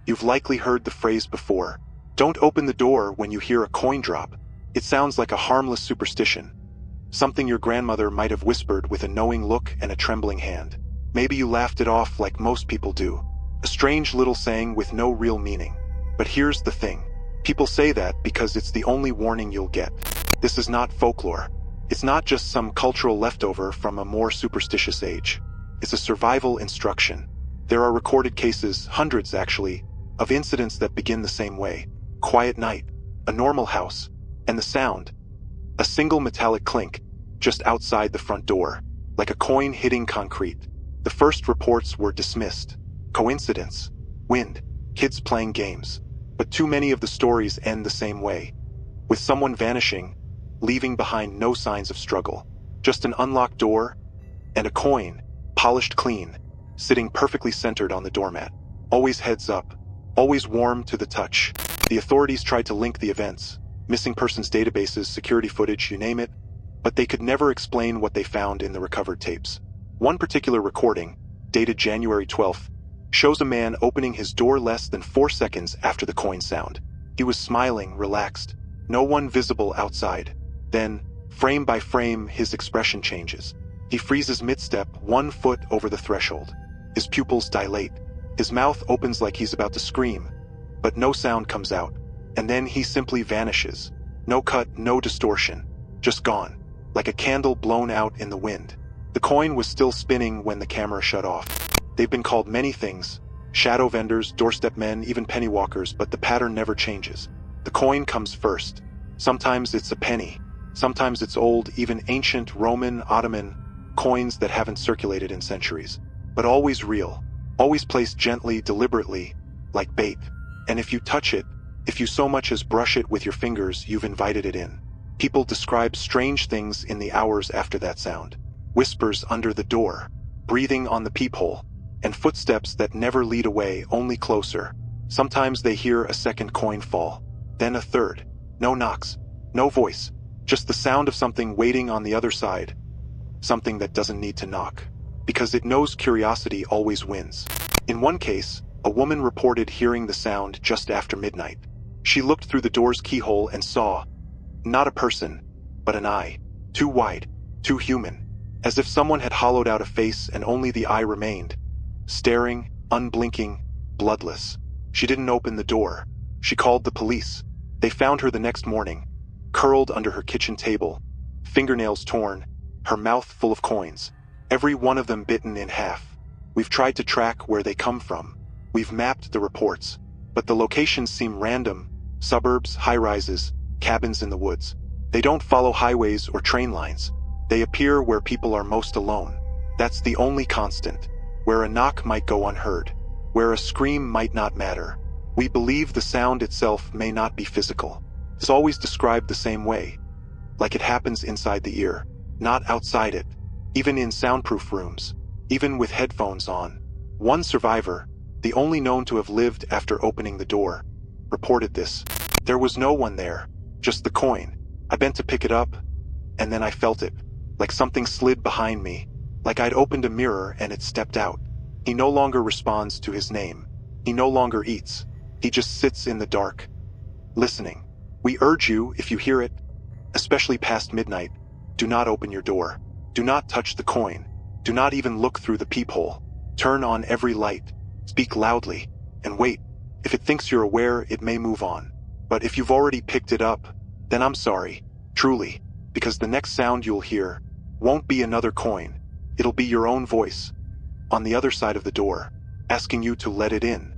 You've likely heard the phrase before. Don't open the door when you hear a coin drop. It sounds like a harmless superstition. Something your grandmother might have whispered with a knowing look and a trembling hand. Maybe you laughed it off like most people do. A strange little saying with no real meaning. But here's the thing. People say that because it's the only warning you'll get. This is not folklore. It's not just some cultural leftover from a more superstitious age. It's a survival instruction. There are recorded cases, hundreds actually, of incidents that begin the same way. Quiet night, a normal house, and the sound. A single metallic clink, just outside the front door, like a coin hitting concrete. The first reports were dismissed. Coincidence, wind, kids playing games. But too many of the stories end the same way. With someone vanishing, leaving behind no signs of struggle. Just an unlocked door, and a coin, polished clean, sitting perfectly centered on the doormat. Always heads up, always warm to the touch. The authorities tried to link the events, missing persons databases, security footage, you name it, but they could never explain what they found in the recovered tapes. One particular recording, dated January 12th, shows a man opening his door less than 4 seconds after the coin sound. He was smiling, relaxed, no one visible outside. Then, frame by frame, his expression changes. He freezes mid-step, 1 foot over the threshold. His pupils dilate. His mouth opens like he's about to scream, but no sound comes out. And then he simply vanishes. No cut, no distortion. Just gone. Like a candle blown out in the wind. The coin was still spinning when the camera shut off. They've been called many things. Shadow vendors, doorstep men, even penny walkers, but the pattern never changes. The coin comes first. Sometimes it's a penny. Sometimes it's old, even ancient Roman, Ottoman coins that haven't circulated in centuries. But always real. Always placed gently, deliberately, like bait. And if you touch it, if you so much as brush it with your fingers, you've invited it in. People describe strange things in the hours after that sound. Whispers under the door, breathing on the peephole, and footsteps that never lead away, only closer. Sometimes they hear a second coin fall, then a third. No knocks, no voice, just the sound of something waiting on the other side. Something that doesn't need to knock, because it knows curiosity always wins. In one case, a woman reported hearing the sound just after midnight. She looked through the door's keyhole and saw, not a person, but an eye, too wide, too human, as if someone had hollowed out a face and only the eye remained, staring, unblinking, bloodless. She didn't open the door. She called the police. They found her the next morning, curled under her kitchen table, fingernails torn, her mouth full of coins, every one of them bitten in half. We've tried to track where they come from. We've mapped the reports, but the locations seem random. Suburbs, high-rises, cabins in the woods. They don't follow highways or train lines. They appear where people are most alone. That's the only constant. Where a knock might go unheard. Where a scream might not matter. We believe the sound itself may not be physical. It's always described the same way. Like it happens inside the ear, not outside it. Even in soundproof rooms. Even with headphones on. One survivor, the only known to have lived after opening the door, reported this. There was no one there, just the coin. I bent to pick it up, and then I felt it, like something slid behind me, like I'd opened a mirror and it stepped out. He no longer responds to his name. He no longer eats. He just sits in the dark, listening. We urge you, if you hear it, especially past midnight, do not open your door. Do not touch the coin. Do not even look through the peephole. Turn on every light. Speak loudly, and wait. If it thinks you're aware, it may move on. But if you've already picked it up, then I'm sorry, truly, because the next sound you'll hear won't be another coin. It'll be your own voice, on the other side of the door, asking you to let it in.